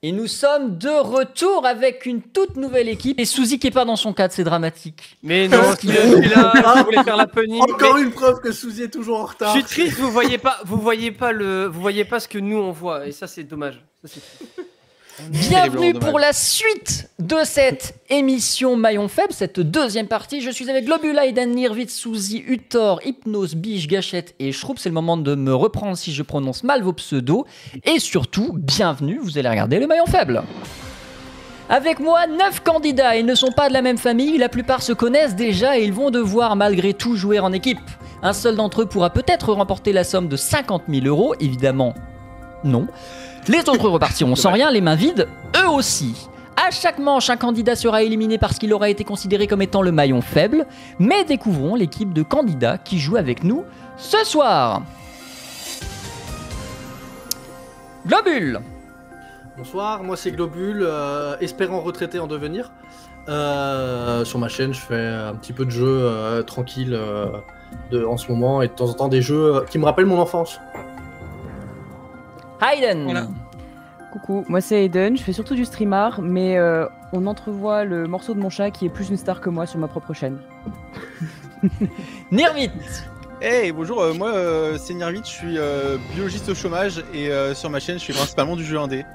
Et nous sommes de retour avec une toute nouvelle équipe. Et Suzy qui est pas dans son cadre, c'est dramatique. Mais non, je suis là, je voulais faire la punning. Encore une preuve que Suzy est toujours en retard. Je suis triste, vous voyez pas ce que nous on voit, et ça c'est dommage. Ça, c'est... Bienvenue pour la suite de cette émission Maillon Faible, cette deuxième partie. Je suis avec Globule, Aiden, Nirvit, Suzy, Uthor, Hypnose, Biche, Gâchette et Shroop. C'est le moment de me reprendre si je prononce mal vos pseudos. Et surtout, bienvenue, vous allez regarder le Maillon Faible. Avec moi, 9 candidats. Ils ne sont pas de la même famille, la plupart se connaissent déjà et ils vont devoir malgré tout jouer en équipe. Un seul d'entre eux pourra peut-être remporter la somme de 50 000 €, évidemment non. Les autres repartiront sans rien, les mains vides, eux aussi. À chaque manche, un candidat sera éliminé parce qu'il aura été considéré comme étant le maillon faible. Mais découvrons l'équipe de candidats qui joue avec nous ce soir. Globule. Bonsoir, moi c'est Globule, espérant retraité en devenir. Sur ma chaîne, je fais un petit peu de jeux tranquille en ce moment et de temps en temps des jeux qui me rappellent mon enfance. Aiden. Voilà. Coucou, moi c'est Aiden, je fais surtout du stream art, mais on entrevoit le morceau de mon chat qui est plus une star que moi sur ma propre chaîne. Nirvit. Hey, bonjour, moi c'est Nirvit, je suis biologiste au chômage et sur ma chaîne je fais principalement du jeu indé.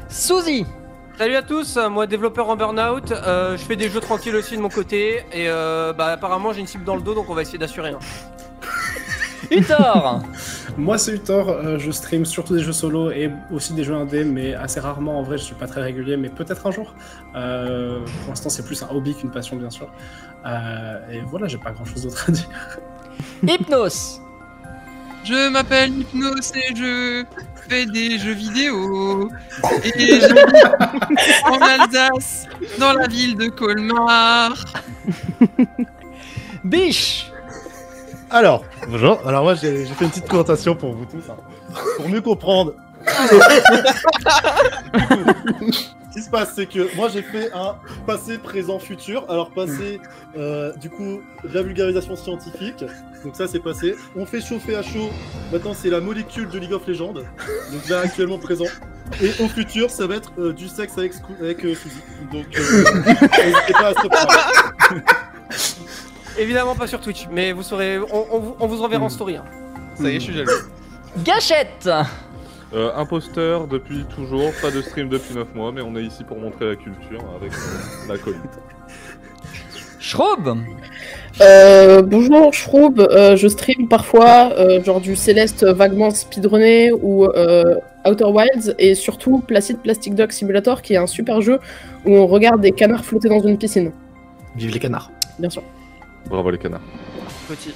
Suzy. Salut à tous, moi développeur en burn-out, je fais des jeux tranquilles aussi de mon côté, et apparemment j'ai une cible dans le dos donc on va essayer d'assurer. Uthor. Moi c'est Uthor, je stream surtout des jeux solo et aussi des jeux indés, mais assez rarement en vrai, je suis pas très régulier, mais peut-être un jour. Pour l'instant c'est plus un hobby qu'une passion bien sûr. Et voilà, j'ai pas grand chose d'autre à dire. Hypnose. Je m'appelle Hypnose et je fais des jeux vidéo. Et je vis en Alsace, dans la ville de Colmar. Biche. Alors, bonjour. Alors moi j'ai fait une petite présentation pour vous tous, hein, pour mieux comprendre. Ce qui se passe, c'est que moi j'ai fait un passé, présent, futur. Alors passé, du coup, de la vulgarisation scientifique. Donc ça c'est passé. On fait chauffer à chaud. Maintenant c'est la molécule de League of Legends. Donc là actuellement présent. Et au futur ça va être du sexe avec Suzy. Donc n'hésitez pas à se préparer. Évidemment pas sur Twitch, mais vous saurez, on vous enverra en story. Hein. Ça y est, je suis jaloux. Gâchette. Imposteur depuis toujours, pas de stream depuis 9 mois, mais on est ici pour montrer la culture avec la colite. Shroop. Bonjour Shroop, je stream parfois genre du Céleste vaguement speedrunné ou Outer Wilds et surtout Placid Plastic Dog Simulator qui est un super jeu où on regarde des canards flotter dans une piscine. Vive les canards. Bien sûr. Bravo les canards. Petit.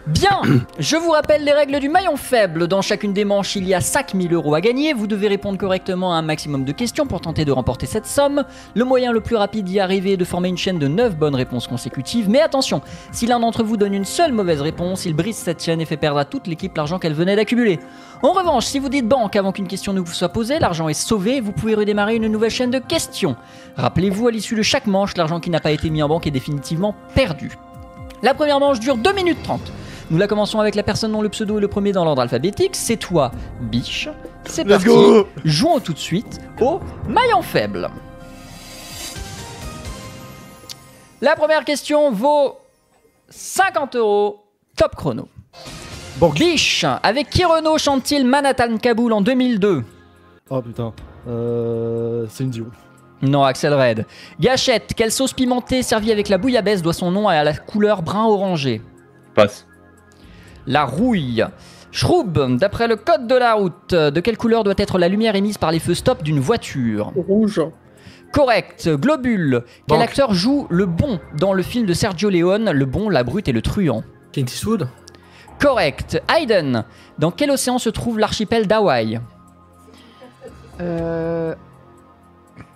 Bien, je vous rappelle les règles du maillon faible. Dans chacune des manches, il y a 5 000 € à gagner. Vous devez répondre correctement à un maximum de questions pour tenter de remporter cette somme. Le moyen le plus rapide d'y arriver est de former une chaîne de 9 bonnes réponses consécutives. Mais attention, si l'un d'entre vous donne une seule mauvaise réponse, il brise cette chaîne et fait perdre à toute l'équipe l'argent qu'elle venait d'accumuler. En revanche, si vous dites banque avant qu'une question ne vous soit posée, l'argent est sauvé et vous pouvez redémarrer une nouvelle chaîne de questions. Rappelez-vous, à l'issue de chaque manche, l'argent qui n'a pas été mis en banque est définitivement perdu. La première manche dure 2 minutes 30. Nous la commençons avec la personne dont le pseudo est le premier dans l'ordre alphabétique. C'est toi, Biche. C'est Let's parti. go. Jouons tout de suite au maillon faible. La première question vaut 50 €. Top chrono. Banque. Biche, avec qui Renault chante-t-il Manhattan Kaboul en 2002? Oh putain, Céline Dion. Non, Axel Red. Gâchette, quelle sauce pimentée servie avec la bouillabaisse doit son nom à la couleur brun orangé? Passe. La rouille. Shroub, d'après le code de la route, de quelle couleur doit être la lumière émise par les feux stop d'une voiture? Rouge. Correct. Globule, quel Banque. acteur joue le bon dans le film de Sergio Leone, Le bon, la brute et le truand? Clint Eastwood. Correct. Aiden, dans quel océan se trouve l'archipel d'Hawaï?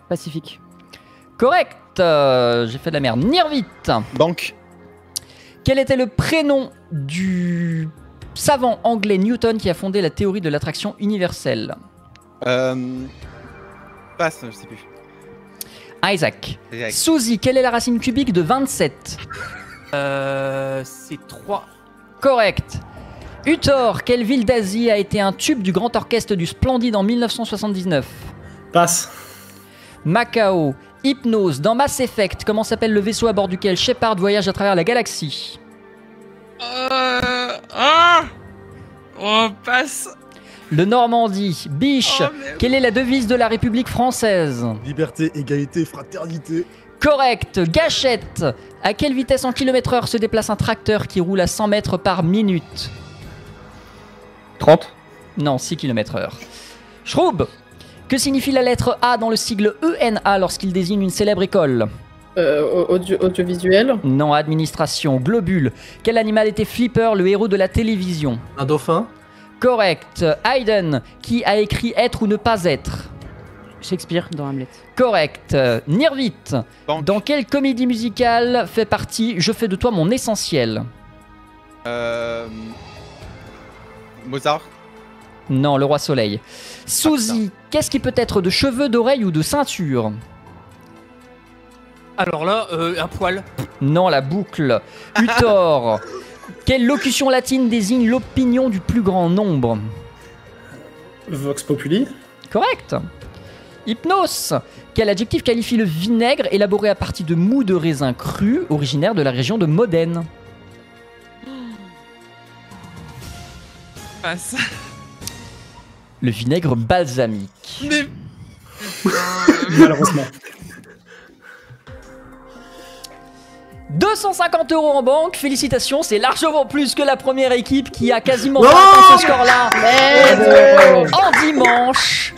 Pacifique. Correct. J'ai fait de la merde. Nirvit. Banque. Quel était le prénom du savant anglais Newton qui a fondé la théorie de l'attraction universelle? Passe, je sais plus. Isaac. Isaac. Suzy, quelle est la racine cubique de 27? C'est 3. Correct. Uthor, quelle ville d'Asie a été un tube du Grand Orchestre du Splendide en 1979? Passe. Macao. Hypnose, dans Mass Effect, comment s'appelle le vaisseau à bord duquel Shepard voyage à travers la galaxie? Oh, passe. Le Normandie. Biche, Oh, merde. quelle est la devise de la République française? Liberté, égalité, fraternité. Correct. Gâchette, à quelle vitesse en km/h se déplace un tracteur qui roule à 100 mètres par minute? 30. Non, 6 km/h. Shroub, que signifie la lettre A dans le sigle ENA lorsqu'il désigne une célèbre école? Audiovisuel. Non, administration. Globule, quel animal était Flipper, le héros de la télévision? Un dauphin. Correct. Haydn, qui a écrit Être ou ne pas être? Shakespeare dans Hamlet. Correct. Nirvit, Banque. dans quelle comédie musicale fait partie Je fais de toi mon essentiel? Mozart. Non, le roi soleil. Suzy, qu'est-ce qui peut être de cheveux, d'oreilles ou de ceinture? Alors là, un poil. Non, la boucle. Uthor, quelle locution latine désigne l'opinion du plus grand nombre? Vox Populi. Correct. Hypnos, quel adjectif qualifie le vinaigre élaboré à partir de mou de raisin cru, originaire de la région de Modène? Passe. Le vinaigre balsamique. Mais... Malheureusement. 250 € en banque, félicitations, c'est largement plus que la première équipe qui a quasiment pas atteint ce score-là en dimanche.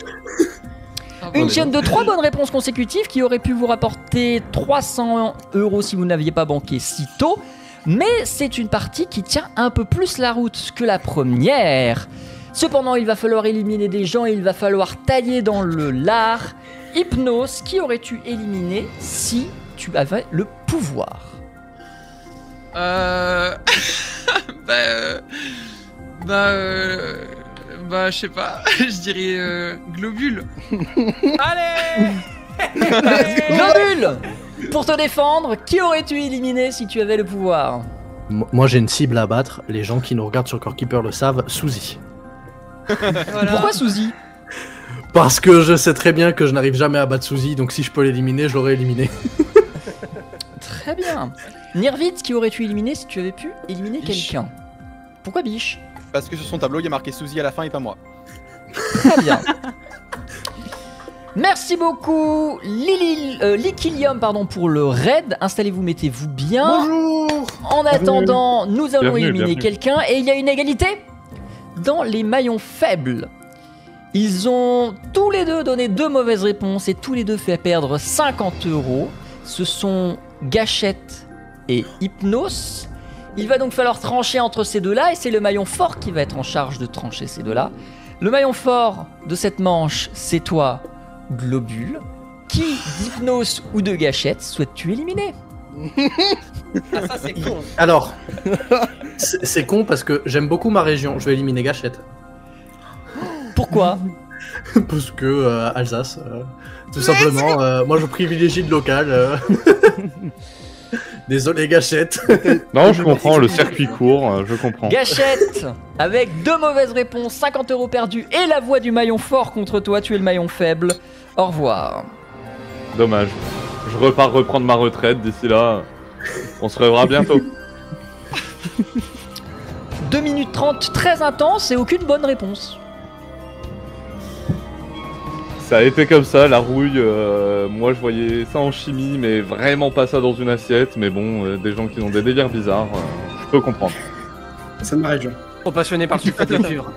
Une chaîne de 3 bonnes réponses consécutives qui aurait pu vous rapporter 300 € si vous n'aviez pas banqué si tôt. Mais c'est une partie qui tient un peu plus la route que la première. Cependant, il va falloir éliminer des gens et il va falloir tailler dans le lard. Hypnose, qui aurais-tu éliminé si tu avais le pouvoir? Je sais pas, je dirais Globule. Allez. Globule, pour te défendre, qui aurais-tu éliminé si tu avais le pouvoir? Moi j'ai une cible à battre, les gens qui nous regardent sur Core Keeper le savent, Suzy. Voilà. Pourquoi Suzy? Parce que je sais très bien que je n'arrive jamais à battre Suzy, donc si je peux l'éliminer, je l'aurais éliminé. Très bien. Nirvit, qui aurais-tu éliminé si tu avais pu éliminer Biche. quelqu'un? Pourquoi Biche? Parce que sur son tableau, il y a marqué Suzy à la fin et pas moi. Très bien. Merci beaucoup Liquilium pour le raid. Installez-vous, mettez-vous bien. Bonjour. En attendant, nous allons Bienvenue, éliminer bienvenue. quelqu'un et il y a une égalité dans les maillons faibles. Ils ont tous les deux donné 2 mauvaises réponses et tous les deux fait perdre 50 €. Ce sont Gâchette et Hypnos. Il va donc falloir trancher entre ces deux-là et c'est le maillon fort qui va être en charge de trancher ces deux-là. Le maillon fort de cette manche, c'est toi, Globule. Qui d'Hypnos ou de Gâchette souhaites-tu éliminer? Ah, ça c'est con. Alors, c'est con parce que j'aime beaucoup ma région, je vais éliminer Gâchette. Pourquoi? Parce que Alsace, tout simplement, moi je privilégie le local. Désolé Gâchette. Non, je comprends, le circuit court, je comprends. Gâchette, avec 2 mauvaises réponses, 50 € perdus et la voix du maillon fort contre toi, tu es le maillon faible. Au revoir. Dommage. Je repars reprendre ma retraite, d'ici là, on se reverra bientôt. 2 minutes 30, très intense et aucune bonne réponse. Ça a été comme ça, la rouille, moi je voyais ça en chimie, mais vraiment pas ça dans une assiette, mais bon, des gens qui ont des délires bizarres, je peux comprendre. C'est de ma région. Trop passionné par le sulfate de cuivre.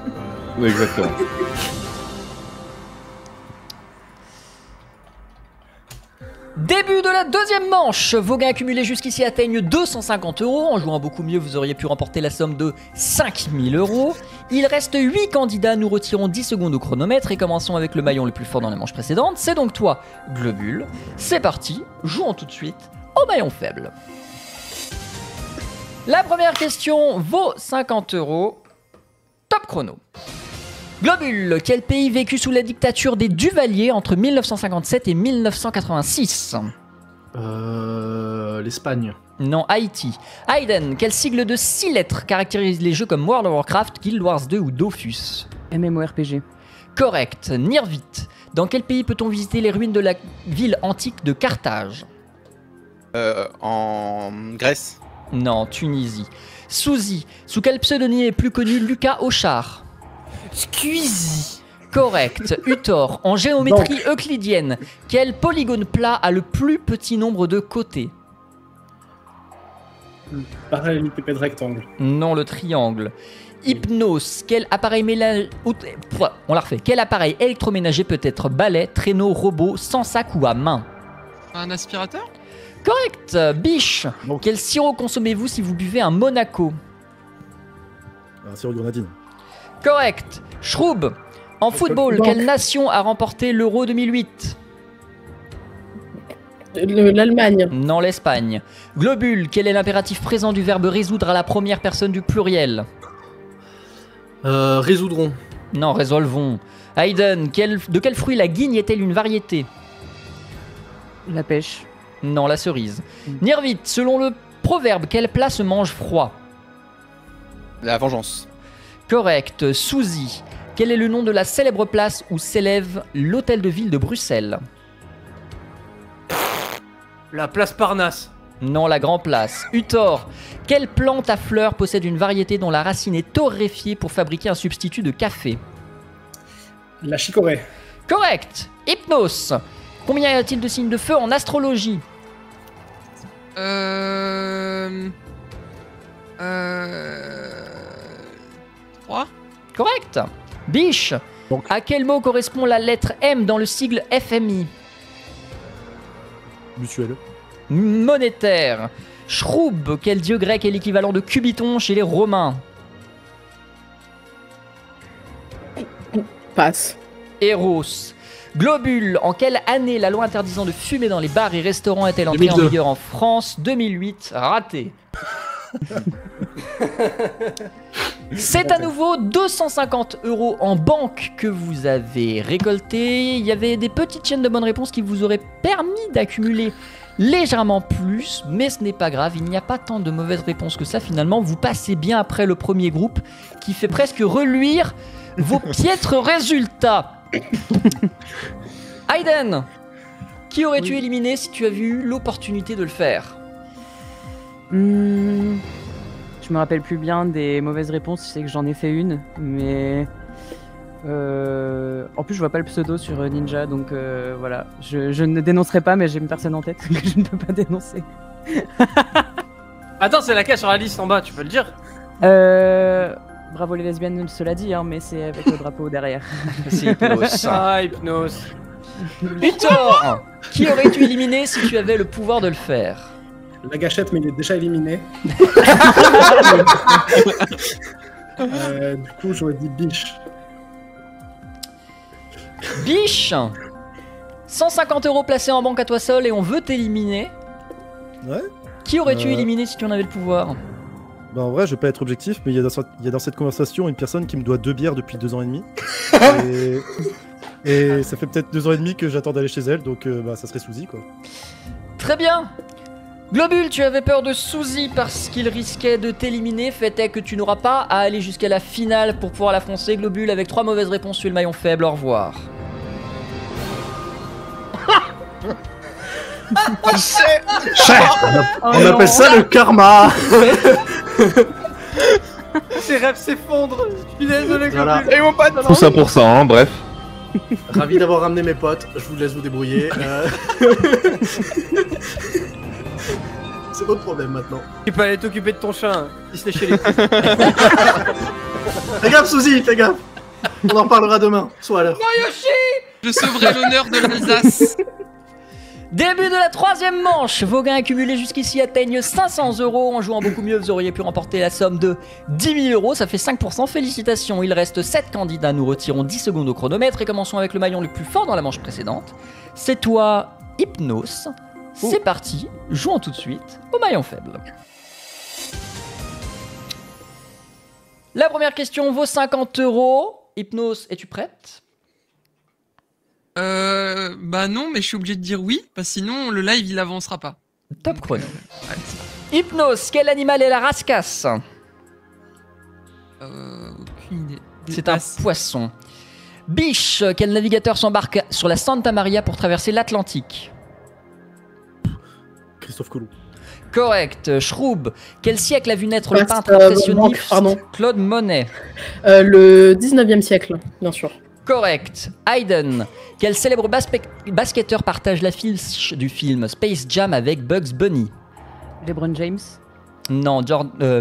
Exactement. Début de la deuxième manche. Vos gains accumulés jusqu'ici atteignent 250 €. En jouant beaucoup mieux, vous auriez pu remporter la somme de 5000 €. Il reste 8 candidats. Nous retirons 10 secondes au chronomètre et commençons avec le maillon le plus fort dans la manche précédente. C'est donc toi, Globule. C'est parti. Jouons tout de suite au maillon faible. La première question vaut 50 €. Top chrono. Globule, quel pays vécut sous la dictature des Duvalier entre 1957 et 1986? l'Espagne. Non, Haïti. Aiden, quel sigle de 6 lettres caractérise les jeux comme World of Warcraft, Guild Wars 2 ou Dofus? MMORPG. Correct. Nirvit. Dans quel pays peut-on visiter les ruines de la ville antique de Carthage? En Grèce. Non, Tunisie. Souzy. Sous quel pseudonyme est plus connu Lucas Auchard? Squeezie. Correct. Uthor. En géométrie euclidienne, quel polygone plat a le plus petit nombre de côtés? Parallélépipède rectangle. Non, le triangle. Hypnose. Quel appareil On la refait. Quel appareil électroménager peut être balai, traîneau, robot, sans sac ou à main? Un aspirateur? Correct. Biche. Quel sirop consommez-vous si vous buvez un Monaco? Un sirop de grenadine. Correct. Shroub. En football, quelle nation a remporté l'Euro 2008? L'Allemagne. Non, l'Espagne. Globule. Quel est l'impératif présent du verbe résoudre à la première personne du pluriel? Résoudrons. Non, résolvons. Aiden. De quel fruit la guigne est-elle une variété? La pêche. Non, la cerise. Nirvit. Selon le proverbe, quel plat se mange froid? La vengeance. Correct. Souzy. Quel est le nom de la célèbre place où s'élève l'hôtel de ville de Bruxelles? La place Parnasse. Non, la Grand Place. Uthor. Quelle plante à fleurs possède une variété dont la racine est torréfiée pour fabriquer un substitut de café? La chicorée. Correct. Hypnos. Combien y a-t-il de signes de feu en astrologie? 3. Correct. Biche. À quel mot correspond la lettre M dans le sigle FMI? Mutuelle. Monétaire. Shroub. Quel dieu grec est l'équivalent de Cubiton chez les Romains? Passe. Eros. Globule. En quelle année la loi interdisant de fumer dans les bars et restaurants est-elle entrée en 2002. vigueur en France? 2008. Raté. C'est à nouveau 250 € en banque que vous avez récolté. Il y avait des petites chaînes de bonnes réponses qui vous auraient permis d'accumuler légèrement plus, mais ce n'est pas grave, il n'y a pas tant de mauvaises réponses que ça finalement. Vous passez bien après le premier groupe qui fait presque reluire vos piètres résultats. Aiden, qui aurais-tu éliminé si tu avais eu l'opportunité de le faire? Je me rappelle plus bien des mauvaises réponses, je sais que j'en ai fait une, mais en plus je vois pas le pseudo sur Ninja, donc voilà, je ne dénoncerai pas, mais j'ai une personne en tête que je ne peux pas dénoncer. Attends, c'est laquelle sur la liste en bas, tu peux le dire? Bravo les lesbiennes, cela dit, hein, mais c'est avec le drapeau derrière. C'est Hypnos. Ah, Hypnos. Uthor, qui aurais-tu éliminé si tu avais le pouvoir de le faire? La gâchette, mais il est déjà éliminé. Du coup, j'aurais dit biche. Biche, 150 € placés en banque à toi seul et on veut t'éliminer. Ouais. Qui aurais-tu éliminé si tu en avais le pouvoir? Bah en vrai, je vais pas être objectif, mais il y a dans cette conversation une personne qui me doit 2 bières depuis 2 ans et demi. et ça fait peut-être 2 ans et demi que j'attends d'aller chez elle, donc bah, ça serait Souzy quoi. Très bien. Globule, tu avais peur de Souzy parce qu'il risquait de t'éliminer. Fait est que tu n'auras pas à aller jusqu'à la finale pour pouvoir la foncer. Globule, avec 3 mauvaises réponses, tu es le maillon faible. Au revoir. On appelle ça le karma. Ses rêves s'effondrent. Je suis désolé, Voilà. Globule. Et mon pote. Tout ça pour ça, hein, bref. Ravi d'avoir ramené mes potes, je vous laisse vous débrouiller. C'est votre problème maintenant. Tu peux aller t'occuper de ton chat, hein. Il se lèche les couilles. Fais gaffe Souzy, fais gaffe. On en parlera demain, soit à l'heure. Je sauverai l'honneur de l'Alsace. Début de la 3e manche. Vos gains accumulés jusqu'ici atteignent 500 €. En jouant beaucoup mieux, vous auriez pu remporter la somme de 10 000 €. Ça fait 5%. Félicitations. Il reste 7 candidats. Nous retirons 10 secondes au chronomètre et commençons avec le maillon le plus fort dans la manche précédente. C'est toi, Hypnos. C'est parti. Jouons tout de suite au maillon faible. La première question vaut 50 €. Hypnos, es-tu prête? Bah non, mais je suis obligé de dire oui, parce que sinon le live il avancera pas. Top chrono. Allez. Hypnose, quel animal est la rascasse? Aucune idée. C'est un poisson. Biche, quel navigateur s'embarque sur la Santa Maria pour traverser l'Atlantique? Christophe Colomb. Correct. Shroub, quel siècle a vu naître le Passe, peintre impressionniste pardon. Claude Monet? Le 19e siècle, bien sûr. Correct. Hayden, quel célèbre basketteur partage l'affiche du film Space Jam avec Bugs Bunny? LeBron James. Non,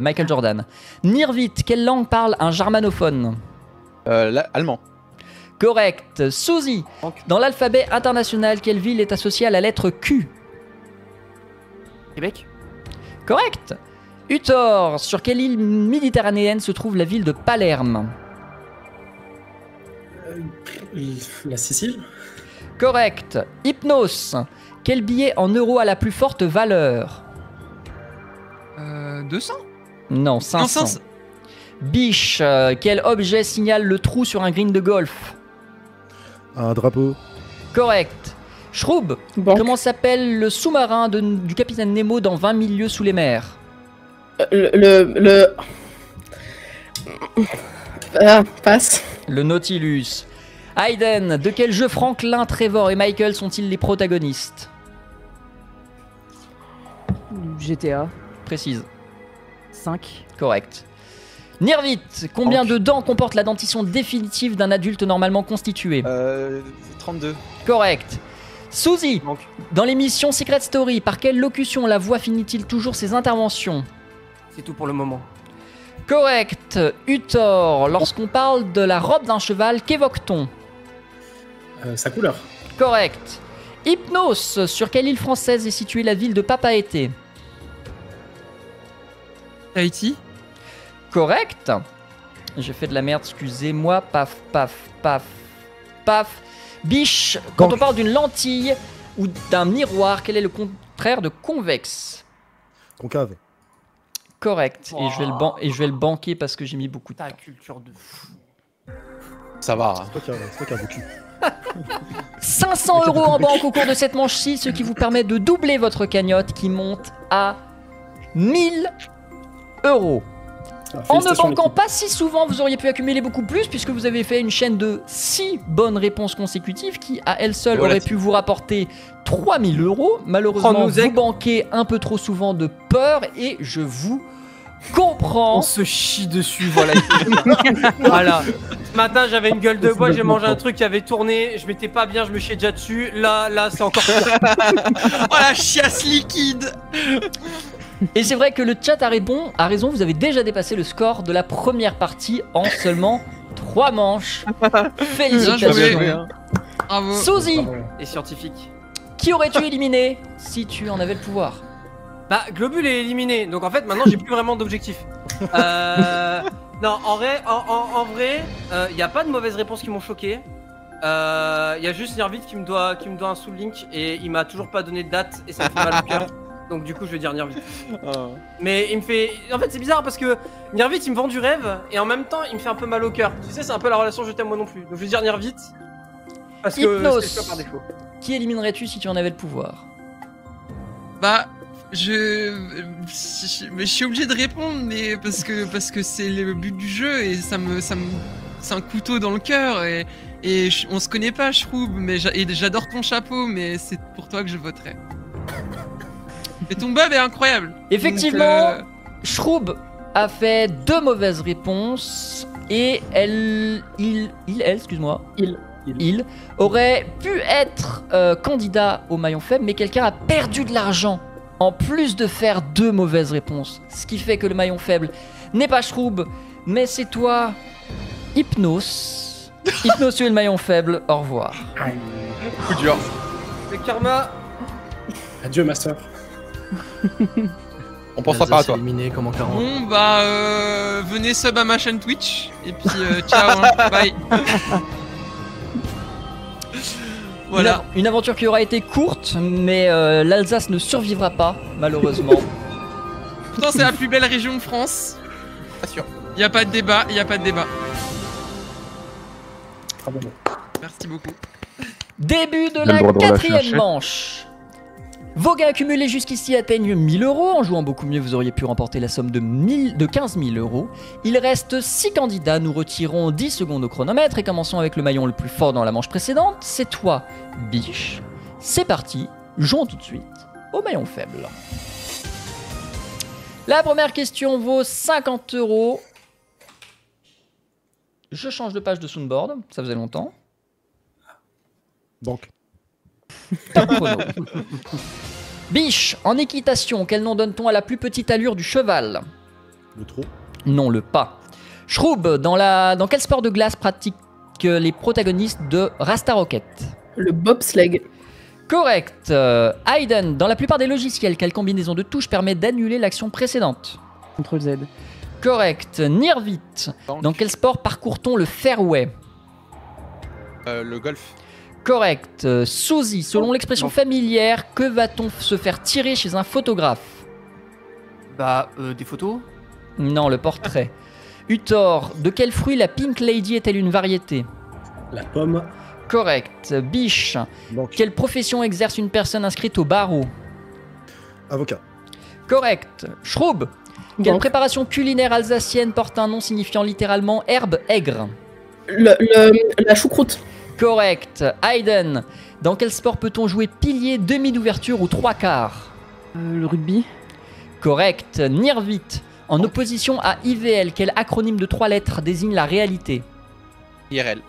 Michael Jordan. Nirvit, quelle langue parle un germanophone? Allemand. Correct. Suzy, dans l'alphabet international, quelle ville est associée à la lettre Q? Québec. Correct. Uthor, sur quelle île méditerranéenne se trouve la ville de Palerme? La Sicile. Correct. Hypnos, quel billet en euros a la plus forte valeur? 200. Non, 500. 500. Biche, quel objet signale le trou sur un green de golf? Un drapeau. Correct. Shroub, Banque. comment s'appelle le sous-marin du capitaine Nemo dans 20 000 lieues sous les mers? Passe. Le Nautilus. Hayden, de quel jeu Franklin, Trevor et Michael sont-ils les protagonistes? GTA. Précise. 5. Correct. Nirvit, combien de dents comporte la dentition définitive d'un adulte normalement constitué? 32. Correct. Suzy, dans l'émission Secret Story, par quelle locution la voix finit-il toujours ses interventions? C'est tout pour le moment. Correct. Uthor, lorsqu'on parle de la robe d'un cheval, qu'évoque-t-on? Sa couleur. Correct. Hypnos, sur quelle île française est située la ville de Papeete? Tahiti. Correct. J'ai fait de la merde, excusez-moi. Paf, paf, paf, paf. Biche, quand on parle d'une lentille ou d'un miroir, quel est le contraire de convexe? Concave. Correct. Et je vais le banquer parce que j'ai mis beaucoup de temps. Ta culture de fou. Ça va. C'est toi qui as vécu. 500 € en banque au cours de cette manche-ci, ce qui vous permet de doubler votre cagnotte qui monte à 1000 €. En ne banquant pas si souvent, vous auriez pu accumuler beaucoup plus puisque vous avez fait une chaîne de 6 bonnes réponses consécutives qui, à elles seules, auraient pu vous rapporter 3000 €. Malheureusement, vous banquez un peu trop souvent de peur et je vous comprends. On se chie dessus, voilà. Voilà. Ce matin, j'avais une gueule de bois, j'ai mangé un truc qui avait tourné, je m'étais pas bien, je me chiais déjà dessus. Là, c'est encore pire. Oh la chiasse liquide. Et c'est vrai que le chat a raison, vous avez déjà dépassé le score de la première partie en seulement 3 manches. Félicitations. Bravo. Suzy, Et scientifique. qui aurais-tu éliminé si tu en avais le pouvoir? Bah, Globule est éliminé, donc en fait, maintenant, j'ai plus vraiment d'objectif. Non, en vrai, y a pas de mauvaises réponses qui m'ont choqué. Y a juste Nirvit qui me doit un soul link et il m'a toujours pas donné de date et ça me fait mal au cœur. Donc du coup je vais dire Nirvit. Mais il me fait... En fait c'est bizarre parce que Nirvit il me vend du rêve et en même temps il me fait un peu mal au cœur. Tu sais c'est un peu la relation je t'aime moi non plus. Donc je vais dire Nirvit. Parce que Hypnos, c'est le choix par défaut. qui éliminerais-tu si tu en avais le pouvoir? Bah, je suis obligé de répondre, mais parce que c'est le but du jeu et c'est un couteau dans le cœur et on se connaît pas, Shroub, mais j'adore ton chapeau, mais c'est pour toi que je voterai. Et ton bob est incroyable. Effectivement, Shroub a fait 2 mauvaises réponses et il aurait pu être candidat au maillon faible, mais quelqu'un a perdu de l'argent en plus de faire 2 mauvaises réponses. Ce qui fait que le maillon faible n'est pas Shroub, mais c'est toi, Hypnos. Hypnos, tu es le maillon faible, au revoir. Coup dur. Le karma. Adieu, Master. On pensera pas à toi. Éliminé comme en 40. Bon bah venez sub à ma chaîne Twitch et puis ciao, hein, bye. Voilà. Une aventure qui aura été courte, mais l'Alsace ne survivra pas, malheureusement. Pourtant c'est la plus belle région de France. Pas sûr. Y a pas de débat, y a pas de débat. Bravo. Merci beaucoup. Début de Le la droit de la 4e chercher. manche. Vos gains accumulés jusqu'ici atteignent 1000 €. En jouant beaucoup mieux, vous auriez pu remporter la somme de 15 000 €. Il reste 6 candidats. Nous retirons 10 secondes au chronomètre et commençons avec le maillon le plus fort dans la manche précédente. C'est toi, Biche. C'est parti. Jouons tout de suite au maillon faible. La première question vaut 50 €. Je change de page de Soundboard. Ça faisait longtemps. Banque. Top chrono. Biche, en équitation, quel nom donne-t-on à la plus petite allure du cheval? Le trot. Non, le pas. Shroub, dans quel sport de glace pratiquent les protagonistes de Rasta Rocket? Le bobsleigh. Correct. Hayden, dans la plupart des logiciels, quelle combinaison de touches permet d'annuler l'action précédente? CTRL Z. Correct. Nirvit, dans quel sport parcourt-on le fairway? Le golf. Correct. Suzy, selon l'expression familière, que va-t-on se faire tirer chez un photographe? Bah, des photos. Non, le portrait. Uthor, de quel fruit la Pink Lady est-elle une variété? La pomme. Correct. Biche, Banque. quelle profession exerce une personne inscrite au barreau? Avocat. Correct. Shroub, quelle Banque. préparation culinaire alsacienne porte un nom signifiant littéralement herbe aigre? La choucroute. Correct. Hayden, dans quel sport peut-on jouer pilier, demi d'ouverture ou trois quarts? Le rugby. Correct. Nirvit, en opposition à IVL, quel acronyme de 3 lettres désigne la réalité? IRL.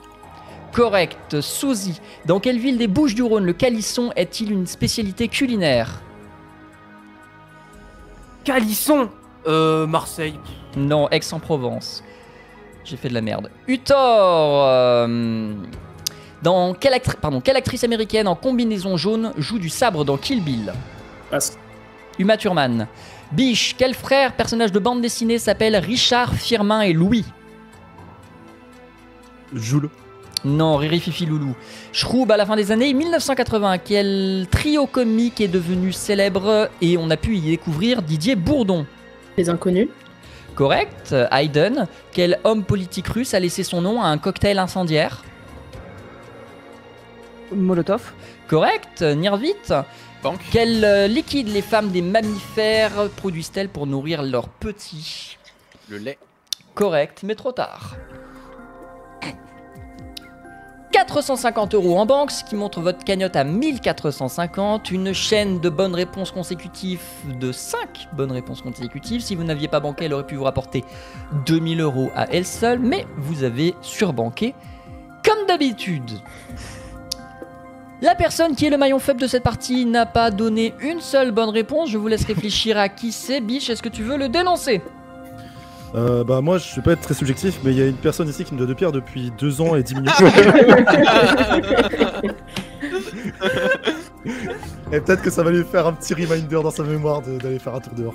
Correct. Suzy, dans quelle ville des Bouches-du-Rhône le calisson est-il une spécialité culinaire? Calisson. Marseille. Non, Aix-en-Provence. J'ai fait de la merde. Uthor, quelle actrice américaine en combinaison jaune joue du sabre dans Kill Bill? Passe. Uma Thurman. Biche, quel frère, personnage de bande dessinée, s'appelle Richard, Firmin et Louis? Jules. Non, Riri Fifi Loulou. Shroub, à la fin des années 1980, quel trio comique est devenu célèbre et on a pu y découvrir Didier Bourdon? Les inconnus. Correct. Hayden, quel homme politique russe a laissé son nom à un cocktail incendiaire? Molotov. Correct. Nirvit, Banque. quel liquide les femmes des mammifères produisent-elles pour nourrir leurs petits? Le lait. Correct, mais trop tard. 450 € en banque, ce qui montre votre cagnotte à 1450. Une chaîne de bonnes réponses consécutives de 5 bonnes réponses consécutives. Si vous n'aviez pas banqué, elle aurait pu vous rapporter 2000 € à elle seule, mais vous avez surbanqué comme d'habitude. La personne qui est le maillon faible de cette partie n'a pas donné une seule bonne réponse. Je vous laisse réfléchir à qui c'est. Biche, est-ce que tu veux le dénoncer? Bah moi je vais pas être très subjectif, mais il y a une personne ici qui me doit 2 pierres depuis 2 ans et 10 minutes. Et peut-être que ça va lui faire un petit reminder dans sa mémoire d'aller faire un tour dehors.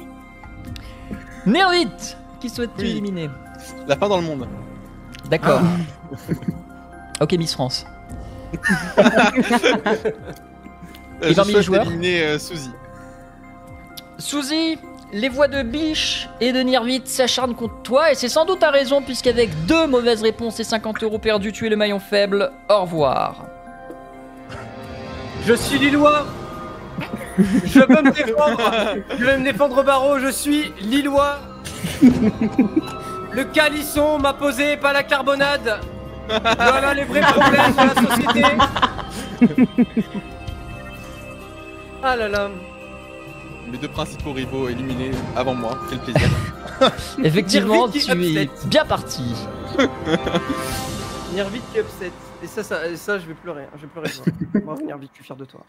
Nirvit, qui souhaites-tu Oui. éliminer? La fin dans le monde. D'accord. Ok, Miss France. Et Je parmi les souhaite joueurs éliminer Suzy. Suzy, les voix de Biche et de Nirvit s'acharnent contre toi et c'est sans doute à raison puisqu'avec 2 mauvaises réponses et 50 € perdus, tu es le maillon faible. Au revoir. Je suis Lillois. Je peux me défendre. Je vais me défendre au barreau. Je suis Lillois. Le calisson m'a posé, pas la carbonade. Voilà les vrais problèmes de la société. Ah là là. Mes 2 principaux rivaux éliminés avant moi. Quel plaisir. Effectivement, Nirvit tu qui es upset. bien parti. Nirvit qui upset. Et ça, je vais pleurer. Je vais pleurer. Bravo Nirvit, je suis fier de toi.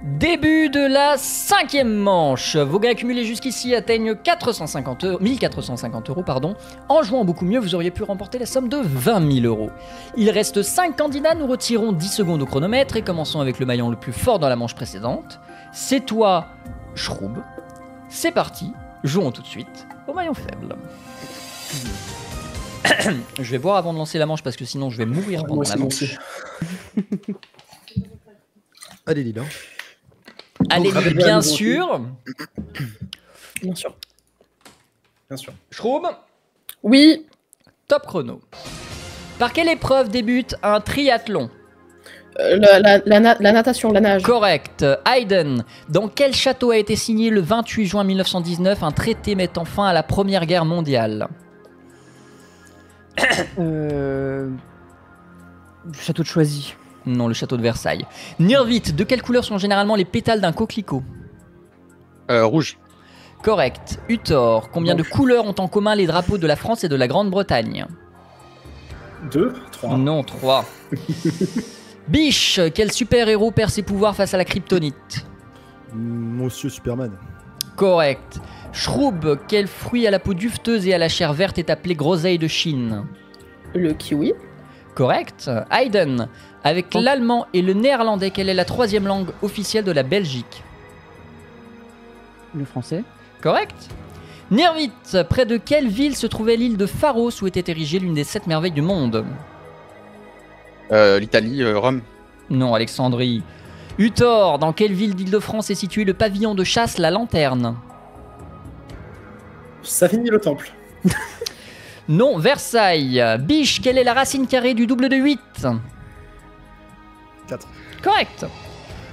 Début de la 5e manche. Vos gains accumulés jusqu'ici atteignent 1450 €. Pardon. En jouant beaucoup mieux, vous auriez pu remporter la somme de 20 000 €. Il reste 5 candidats, nous retirons 10 secondes au chronomètre et commençons avec le maillon le plus fort dans la manche précédente. C'est toi, Shroub. C'est parti, jouons tout de suite au maillon faible. Je vais boire avant de lancer la manche parce que sinon je vais mourir pendant la manche. Allez Lila. Allez, Donc, bien sûr. Bien sûr. Bien sûr. Shroub, Oui. top chrono. Par quelle épreuve débute un triathlon? La natation, la nage. Correct. Hayden, dans quel château a été signé le 28 juin 1919 un traité mettant fin à la Première Guerre mondiale? Château de Choisy. Non, le château de Versailles. Nirvit, de quelle couleur sont généralement les pétales d'un coquelicot? Rouge. Correct. Uthor, combien de couleurs ont en commun les drapeaux de la France et de la Grande-Bretagne? 2, 3. Non, 3. Biche, quel super-héros perd ses pouvoirs face à la kryptonite? Monsieur Superman. Correct. Shroub, quel fruit à la peau duveteuse et à la chair verte est appelé groseille de Chine? Le kiwi. Correct. Hayden, avec l'allemand et le néerlandais, quelle est la troisième langue officielle de la Belgique? Le français. Correct. Nirvit, près de quelle ville se trouvait l'île de Pharos où était érigée l'une des 7 merveilles du monde? L'Italie, Rome. Non, Alexandrie. Uthor, dans quelle ville d'Île-de-France est situé le pavillon de chasse La Lanterne? Ça finit le temple. Non, Versailles. Biche, quelle est la racine carrée du double de 8? 4. Correct.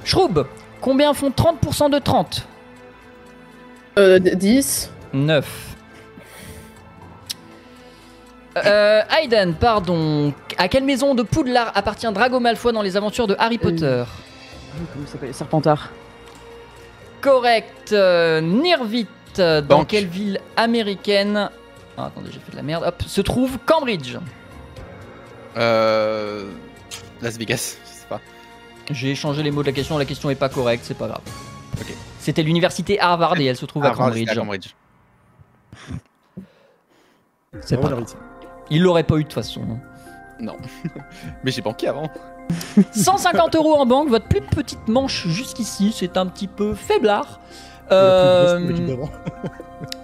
Shroub, combien font 30% de 30? 10. 9. Hayden, pardon. À quelle maison de Poudlard appartient Drago Malfoy dans les aventures de Harry Potter? Comment ça s'appelle? Serpentard. Correct. Nirvit, dans Banque. quelle ville américaine... Ah, attendez, j'ai fait de la merde. Hop, se trouve Cambridge. Las Vegas, je sais pas. J'ai changé les mots de la question est pas correcte, c'est pas grave. Ok. C'était l'université Harvard et elle se trouve à Cambridge. À Cambridge. C'est Ah, pas on grave. l'arrête. Il l'aurait pas eu de toute façon. Non. Mais j'ai banqué avant. 150 € en banque, votre plus petite manche jusqu'ici, c'est un petit peu faiblard.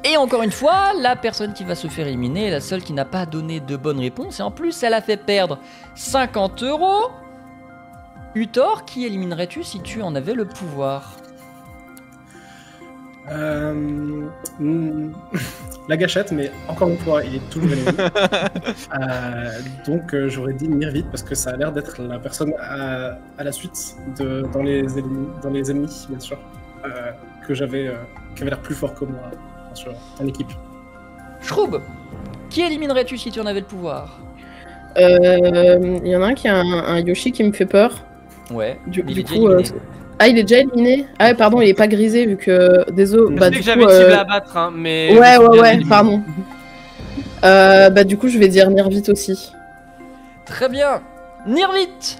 Et encore une fois, la personne qui va se faire éliminer est la seule qui n'a pas donné de bonne réponse. Et en plus, elle a fait perdre 50 €. Uthor, qui éliminerais-tu si tu en avais le pouvoir? La gâchette, mais encore une fois, il est toujours éliminé. Donc j'aurais dit Nirvit parce que ça a l'air d'être la personne à la suite dans les ennemis, bien sûr, qui avait l'air plus fort que moi, bien sûr, en équipe. Shroub, qui éliminerais-tu si tu en avais le pouvoir? Il y en a un qui a un Yoshi qui me fait peur. Ouais, Du il est coup, déjà éliminé. il est déjà éliminé. Ah ouais, pardon, il est pas grisé vu que. Désolé. Je Bah, sais du que coup, j'avais une cible à battre, hein, mais... Ouais, pardon. Bah, du coup, je vais dire Nirvit aussi. Très bien. Nirvit,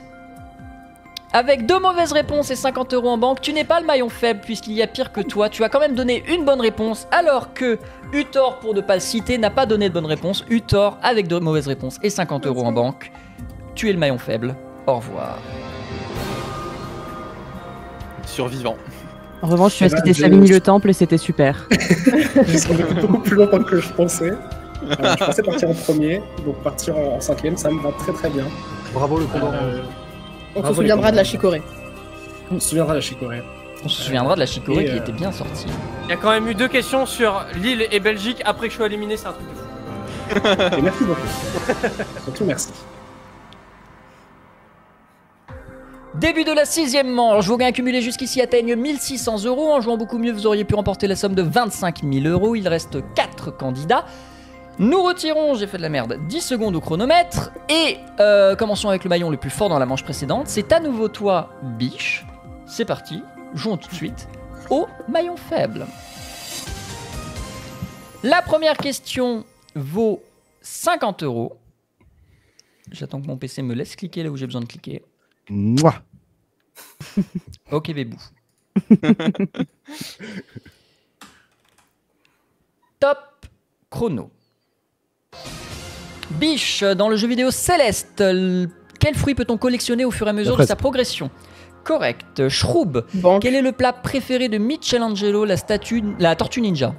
avec 2 mauvaises réponses et 50 € en banque, tu n'es pas le maillon faible puisqu'il y a pire que toi. Tu as quand même donné une bonne réponse alors que Uthor, pour ne pas le citer, n'a pas donné de bonne réponse. Uthor, avec 2 mauvaises réponses et 50 € en banque, tu es le maillon faible. Au revoir. Survivant. En revanche, tu Eh as ben, cité je- Savigny le Temple et c'était super. Ça va beaucoup plus longtemps que je pensais. Je pensais partir en premier, donc partir en 5ème, ça me va très très bien. Bravo le condor. On se Bravo, souviendra les de la chicorée. On se souviendra de la chicorée. On se souviendra de la chicorée Et, qui était bien sortie. Il y a quand même eu 2 questions sur Lille et Belgique après que je sois éliminé, c'est un truc de fou. Et merci beaucoup. Surtout merci. Début de la 6ème manche, vos gains accumulés jusqu'ici atteignent 1600 €. En jouant beaucoup mieux, vous auriez pu remporter la somme de 25 000 €. Il reste 4 candidats. Nous retirons, j'ai fait de la merde, 10 secondes au chronomètre. Et commençons avec le maillon le plus fort dans la manche précédente. C'est à nouveau toi, Biche. C'est parti, jouons tout de suite au maillon faible. La première question vaut 50 €. J'attends que mon PC me laisse cliquer là où j'ai besoin de cliquer. Mouah. Ok, Bébou. Top chrono. Biche, dans le jeu vidéo Céleste, quel fruit peut-on collectionner au fur et à mesure de fraise. sa progression? Correct. Shroub, Banque. quel est le plat préféré de Michelangelo, la tortue ninja?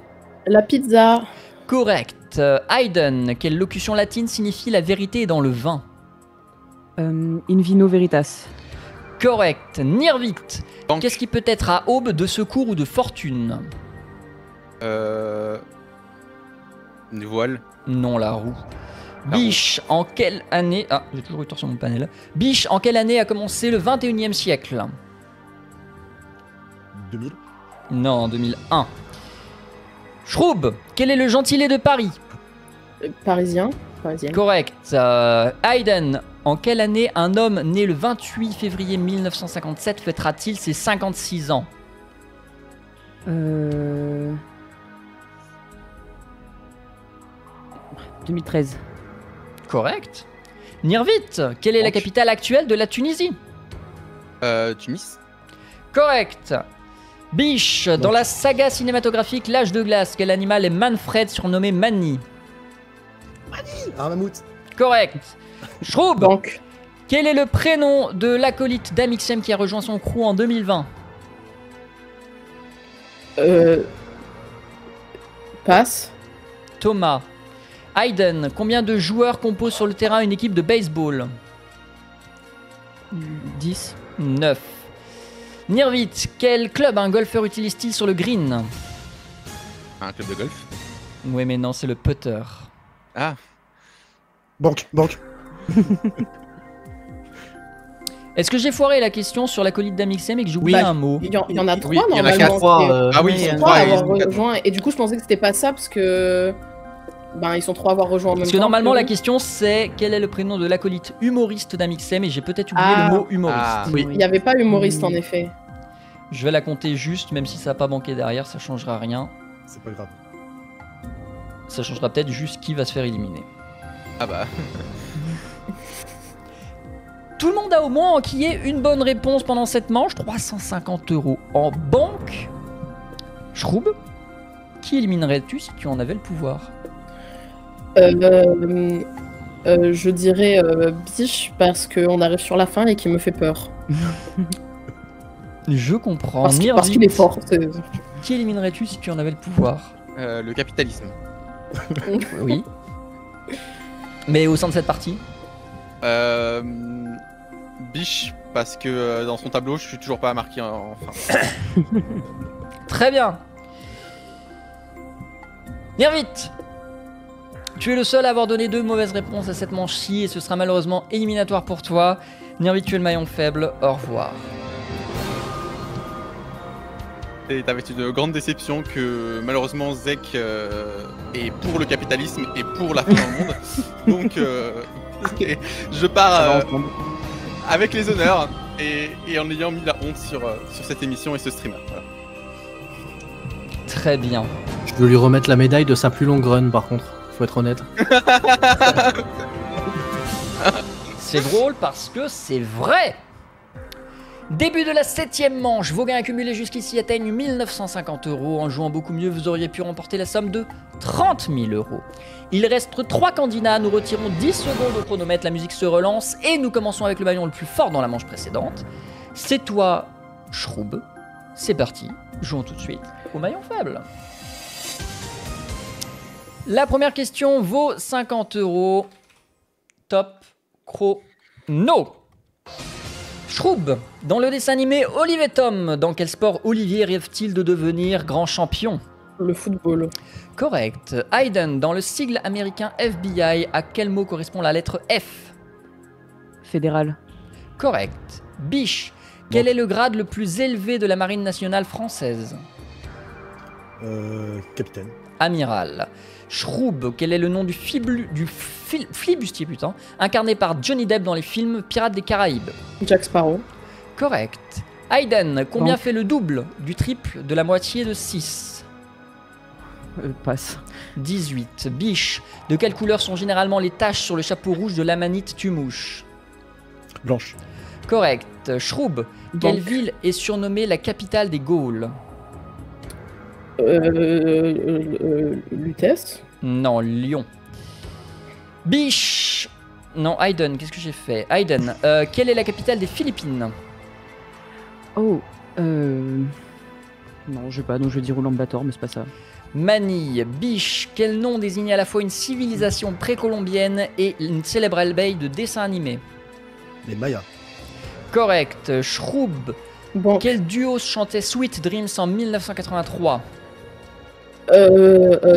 La pizza. Correct. Hayden, quelle locution latine signifie la vérité est dans le vin? In vino veritas. Correct. Nirvit, Banque. qu'est-ce qui peut être à aube de secours ou de fortune? Une voile. Non, la roue. Biche, en quelle année... Ah, j'ai toujours eu tort sur mon panel. Biche, en quelle année a commencé le 21e siècle? 2000. Non, en 2001. Schroub, quel est le gentilé de Paris? Parisienne. Correct. Hayden, en quelle année un homme né le 28 février 1957 fêtera-t-il ses 56 ans? 2013. Correct. Nirvit, quelle est la capitale actuelle de la Tunisie? Tunis. Correct. Biche, dans la saga cinématographique L'Âge de glace, quel animal est Manfred surnommé Manny? Un mammouth. Correct. Schroub, quel est le prénom de l'acolyte d'Amixem qui a rejoint son crew en 2020? Passe. Thomas. Hayden, combien de joueurs composent sur le terrain une équipe de baseball? 10. 9. Nirvit, quel club un golfeur utilise-t-il sur le green? Un club de golf. Oui, mais non, c'est le putter. Ah. Banque. Est-ce que j'ai foiré la question sur l'acolyte d'Amixem et que j'ai oublié un mot? Il y en a 3 Oui, il y en a normalement. 4. Ah oui, Ils ils sont sont 3 à trois, avoir ils sont rejoint. Et du coup, je pensais que c'était pas ça parce que. Ben, ils sont 3 à avoir rejoint en même temps. Parce que normalement, la question c'est quel est le prénom de l'acolyte humoriste d'Amixem et j'ai peut-être oublié le mot humoriste. Oui. Il n'y avait pas humoriste en effet. Je vais la compter juste, même si ça n'a pas manqué derrière, ça changera rien. C'est pas grave. Ça changera peut-être juste qui va se faire éliminer. Ah bah. Tout le monde a au moins enquillé une bonne réponse pendant cette manche. 350 € en banque. Schroub, qui éliminerais-tu si tu en avais le pouvoir? Je dirais Biche parce qu'on arrive sur la fin et qu'il me fait peur. Je comprends. Parce qu'il est fort. Qui éliminerais-tu si tu en avais le pouvoir? Le capitalisme. Oui. Mais au sein de cette partie? Biche, parce que dans son tableau, je suis toujours pas marqué en fin. Très bien. Nirvit, tu es le seul à avoir donné 2 mauvaises réponses à cette manche-ci et ce sera malheureusement éliminatoire pour toi. Nirvit, tu es le maillon faible. Au revoir. Et t'avais une grande déception que malheureusement Zek est pour le capitalisme et pour la fin dans le monde. Donc je pars avec les honneurs et en ayant mis la honte sur cette émission et ce streamer. Voilà. Très bien. Je veux lui remettre la médaille de sa plus longue run par contre, faut être honnête. C'est drôle parce que c'est vrai. Début de la 7ème manche, vos gains accumulés jusqu'ici atteignent 1950 €. En jouant beaucoup mieux, vous auriez pu remporter la somme de 30 000 €. Il reste 3 candidats, nous retirons 10 secondes au chronomètre, la musique se relance et nous commençons avec le maillon le plus fort dans la manche précédente. C'est toi, Schroub. C'est parti, jouons tout de suite au maillon faible. La première question vaut 50 €. Top chrono. Schroub, dans le dessin animé Olive et Tom, dans quel sport Olivier rêve-t-il de devenir grand champion? Le football. Correct. Hayden, dans le sigle américain FBI, à quel mot correspond la lettre F? Fédéral. Correct. Biche, quel est le grade le plus élevé de la marine nationale française? Capitaine. Amiral. Schroub, quel est le nom du flibustier incarné par Johnny Depp dans les films Pirates des Caraïbes? Jack Sparrow. Correct. Hayden, combien fait le double du triple de la moitié de 6? Passe. 18. Biche, de quelle couleur sont généralement les taches sur le chapeau rouge de l'amanite tumouche? Blanche. Correct. Schroub, quelle ville est surnommée la capitale des Gaules? Lutèce. Non, Lyon. Biche. Non, Hayden, qu'est-ce que j'ai fait? Hayden, quelle est la capitale des Philippines? Oh, non, je sais pas, donc je vais dire Ulaanbaatar, mais c'est pas ça. Manille. Biche, quel nom désigne à la fois une civilisation précolombienne et une célèbre abeille de dessin animé? Les Mayas. Correct. Schroub, quel duo chantait Sweet Dreams en 1983?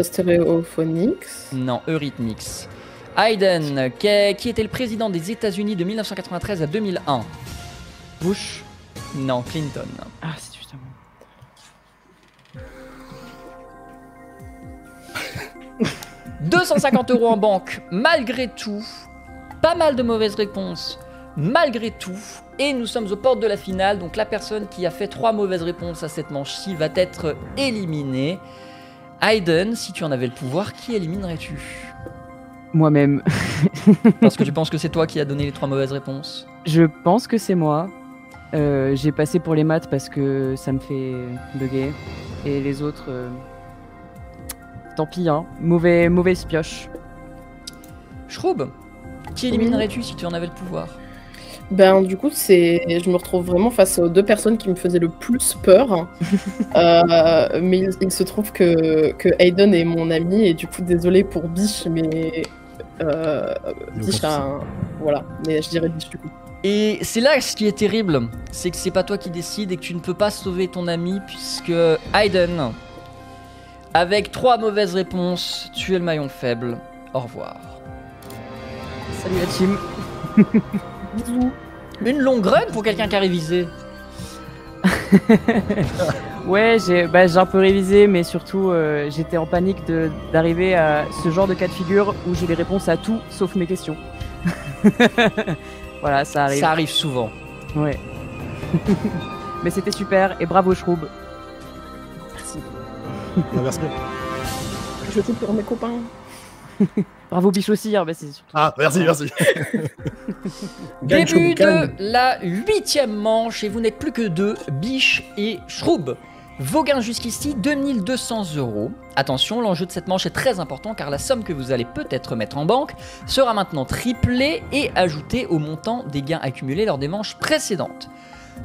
Stereophonics. Non, Eurythmics. Hayden, qui était le président des États-Unis de 1993 à 2001. Bush? Non, Clinton. Ah, c'est justement. 250 € en banque, malgré tout. Pas mal de mauvaises réponses, malgré tout. Et nous sommes aux portes de la finale, donc la personne qui a fait 3 mauvaises réponses à cette manche-ci va être éliminée. Hayden, si tu en avais le pouvoir, qui éliminerais-tu? Moi-même. Parce que tu penses que c'est toi qui as donné les 3 mauvaises réponses? Je pense que c'est moi. J'ai passé pour les maths parce que ça me fait bugger. Et les autres... Tant pis, hein. Mauvaise pioche. Shroub, qui éliminerais-tu si tu en avais le pouvoir? Ben du coup, je me retrouve vraiment face aux 2 personnes qui me faisaient le plus peur. Mais il se trouve que Hayden est mon ami et du coup, désolé pour Biche, mais Biche, voilà. Mais je dirais Biche du coup. Et c'est là ce qui est terrible, c'est que c'est pas toi qui décides et que tu ne peux pas sauver ton ami puisque Hayden, avec 3 mauvaises réponses, tu es le maillon faible. Au revoir. Salut la team. Bisous. Une longue run pour quelqu'un qui a révisé. Ouais, j'ai un peu révisé, mais surtout j'étais en panique d'arriver à ce genre de cas de figure où j'ai les réponses à tout sauf mes questions. Voilà, ça arrive. Ça arrive souvent. Ouais. Mais c'était super et bravo Shroub. Merci. Merci. Je joue pour mes copains. Bravo Biche aussi, hein, bah c'est surtout... Ah, merci. Début de la 8e manche et vous n'êtes plus que 2, Biche et Shroub. Vos gains jusqu'ici, 2200 €. Attention, l'enjeu de cette manche est très important car la somme que vous allez peut-être mettre en banque sera maintenant triplée et ajoutée au montant des gains accumulés lors des manches précédentes.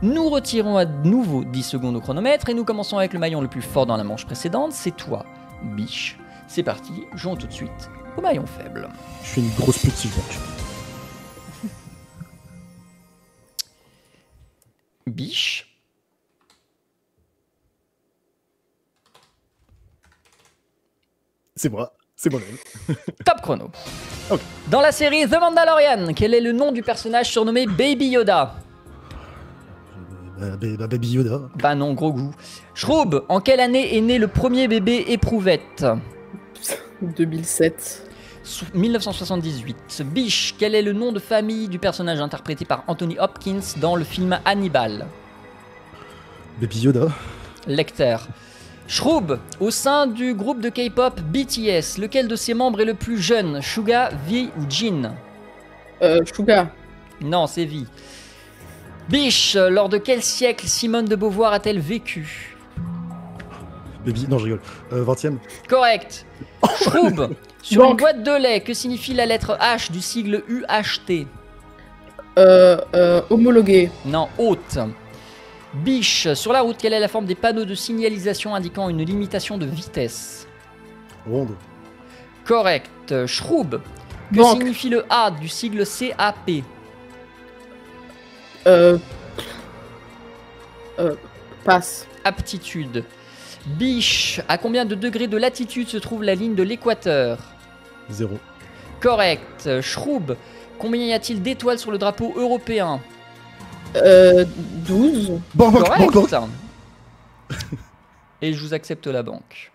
Nous retirons à nouveau 10 secondes au chronomètre et nous commençons avec le maillon le plus fort dans la manche précédente, c'est toi, Biche. C'est parti, jouons tout de suite au maillon faible. Je suis une grosse petite donc. Biche. C'est moi-même. Top chrono. Ok. Dans la série The Mandalorian, quel est le nom du personnage surnommé Baby Yoda? Baby Yoda. Bah non, gros goût. Shroub, en quelle année est né le premier bébé éprouvette? 2007. 1978. Biche, quel est le nom de famille du personnage interprété par Anthony Hopkins dans le film Hannibal? Baby Yoda. Lecter. Shroub, au sein du groupe de K-pop BTS, lequel de ses membres est le plus jeune? Suga, V ou Jin? Suga. Non, c'est V. Biche, lors de quel siècle Simone de Beauvoir a-t-elle vécu? Baby, non je rigole. 20e. Correct. Shroub, sur une boîte de lait, que signifie la lettre H du sigle UHT? Homologué. Non, haute. Biche, sur la route, quelle est la forme des panneaux de signalisation indiquant une limitation de vitesse? Ronde. Correct. Shroub, que Banque. signifie le A du sigle CAP? Passe. Aptitude. Biche, à combien de degrés de latitude se trouve la ligne de l'équateur? 0. Correct. Shroub, combien y a-t-il d'étoiles sur le drapeau européen? 12. Correct. Et je vous accepte la banque.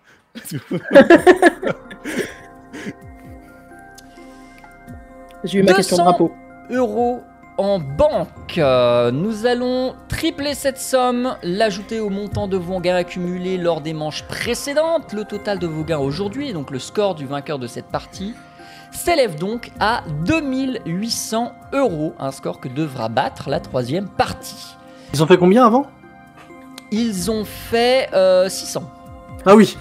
J'ai eu ma question de drapeau. € en banque. Nous allons tripler cette somme, l'ajouter au montant de vos gains accumulés lors des manches précédentes. Le total de vos gains aujourd'hui, donc le score du vainqueur de cette partie, s'élève donc à 2800 €, un score que devra battre la 3e partie. Ils ont fait combien avant? Ils ont fait 600. Ah oui.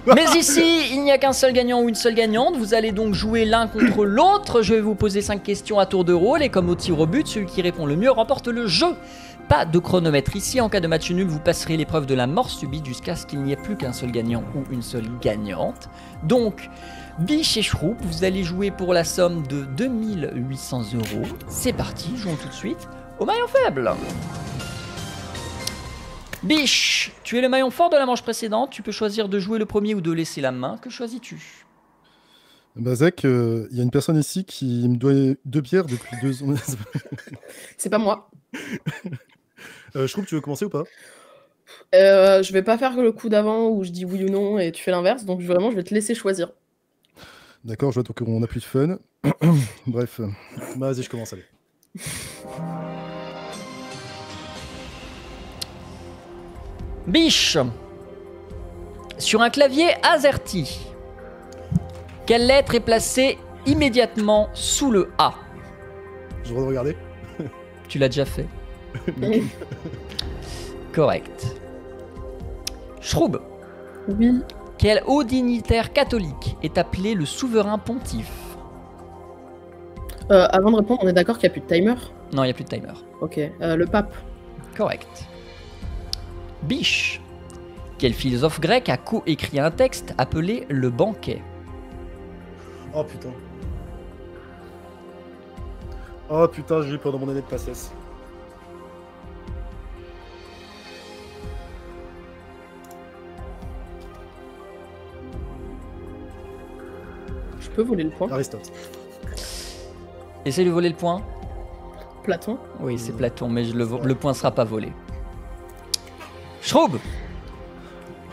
Mais ici, il n'y a qu'un seul gagnant ou une seule gagnante. Vous allez donc jouer l'un contre l'autre. Je vais vous poser 5 questions à tour de rôle. Et comme au tir au but, celui qui répond le mieux remporte le jeu. Pas de chronomètre ici. En cas de match nul, vous passerez l'épreuve de la mort subite jusqu'à ce qu'il n'y ait plus qu'un seul gagnant ou une seule gagnante. Donc, Biche et Shroub, vous allez jouer pour la somme de 2800 €. C'est parti, jouons tout de suite au maillon faible. Biche, tu es le maillon fort de la manche précédente. Tu peux choisir de jouer le premier ou de laisser la main. Que choisis-tu? Bah Zach, il y a une personne ici qui me doit 2 bières depuis 2 ans. C'est pas moi. Je trouve que tu veux commencer ou pas? Je vais pas faire le coup d'avant où je dis oui ou non et tu fais l'inverse, donc vraiment je vais te laisser choisir. D'accord, je vois donc on a plus de fun. Bref, bah, vas-y, je commence, allez. Biche. Sur un clavier AZERTY, quelle lettre est placée immédiatement sous le A? J'ai le droit de regarder? Tu l'as déjà fait. Correct. Shroub. Oui. Quel haut dignitaire catholique est appelé le souverain pontife? Avant de répondre, on est d'accord qu'il n'y a plus de timer? Non, il n'y a plus de timer. Ok. Le pape. Correct. Biche. Quel philosophe grec a co-écrit un texte appelé Le Banquet? Oh putain. Oh putain, j'ai eu pendant mon année de passesse. Je peux voler le point? Aristote. Essaye de voler le point. Platon? Oui, c'est Platon, mais le point sera pas volé. Shroub.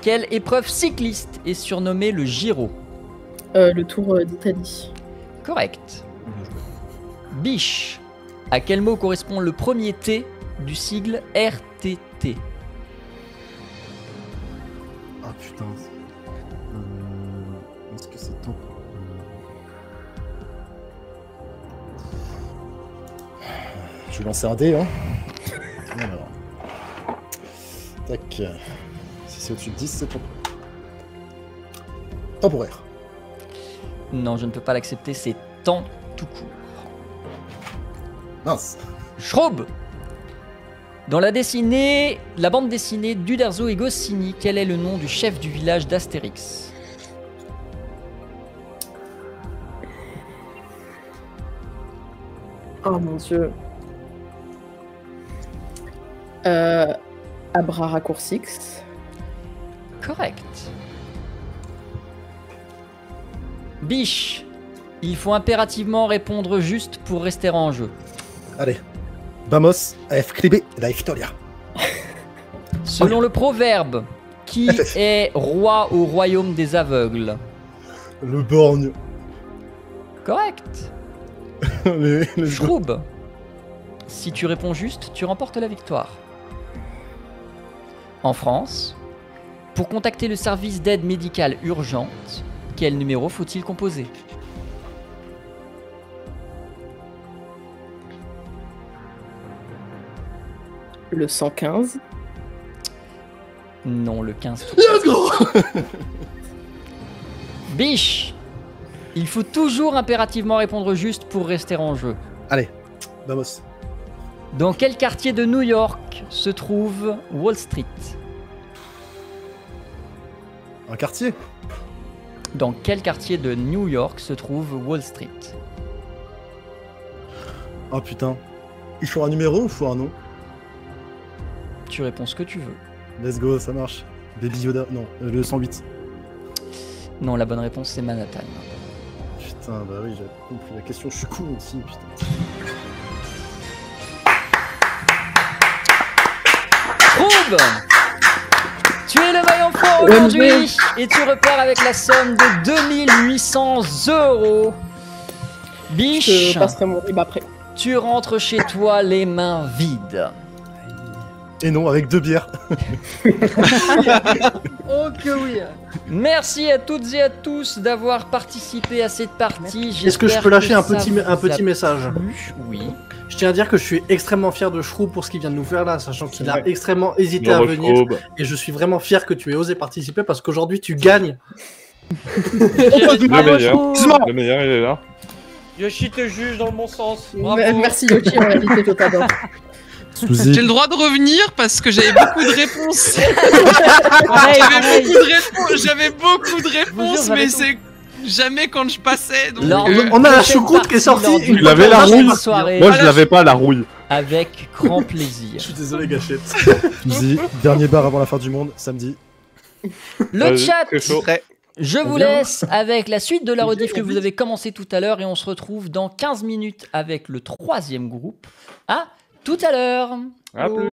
Quelle épreuve cycliste est surnommée le Giro? Le Tour d'Italie. Correct. Biche. À quel mot correspond le premier T du sigle RTT? Ah putain. Est-ce que c'est temps? Je vais lancer un dé, hein. Alors. Tac. Si c'est au-dessus de 10, c'est temporaire. Non, je ne peux pas l'accepter, c'est temps tout court. Mince. Shroub. Dans la bande dessinée d'Uderzo et Goscinny, quel est le nom du chef du village d'Astérix? Oh mon dieu. Abra Raccourcix. Correct. Biche. Il faut impérativement répondre juste pour rester en jeu. Allez. Vamos a escribir la historia. Selon le proverbe, qui est roi au royaume des aveugles? Le borgne. Correct. les Shroub. Si tu réponds juste, tu remportes la victoire. En France, pour contacter le service d'aide médicale urgente, quel numéro faut-il composer? Le 115. Non, le 15. Let's go. Biche. Il faut toujours impérativement répondre juste pour rester en jeu. Allez, vamos. Dans quel quartier de New York se trouve Wall Street? Un quartier? Dans quel quartier de New York se trouve Wall Street? Oh putain. Il faut un numéro ou il faut un nom? Tu réponds ce que tu veux. Let's go, ça marche. Baby Yoda, non, le 108. Non, la bonne réponse c'est Manhattan. Putain, bah oui, j'avais compris la question, je suis con aussi, putain. Shroub. Tu es le maillon fort aujourd'hui et tu repars avec la somme de 2800 €. Biche, Je passerai mon rib après. tu rentres chez toi les mains vides. Et non, avec 2 bières. Oh que oui. Merci à toutes et à tous d'avoir participé à cette partie. Est-ce que je peux lâcher un ça petit vous a message? plu? Oui. Je tiens à dire que je suis extrêmement fier de Shroub pour ce qu'il vient de nous faire là, sachant qu'il a extrêmement hésité à venir. Et je suis vraiment fier que tu aies osé participer parce qu'aujourd'hui tu gagnes. Le meilleur, il est là. Yoshi te juge dans le bon sens. Bravo. Merci Yoshi, en réalité, je t'adore. J'ai le droit de revenir parce que j'avais beaucoup de réponses. J'avais beaucoup de réponses, mais c'est jamais quand je passais. Donc On a la choucroute qui est sortie. Tu l'avais la rouille? Moi je l'avais pas la rouille. Avec grand plaisir. Je suis désolé Gâchette. Suzy, dernier bar avant la fin du monde, samedi. Le chat Je vous laisse avec la suite de la rediff que vous avez commencé tout à l'heure et on se retrouve dans 15 minutes avec le 3e groupe. À tout à l'heure. À plus.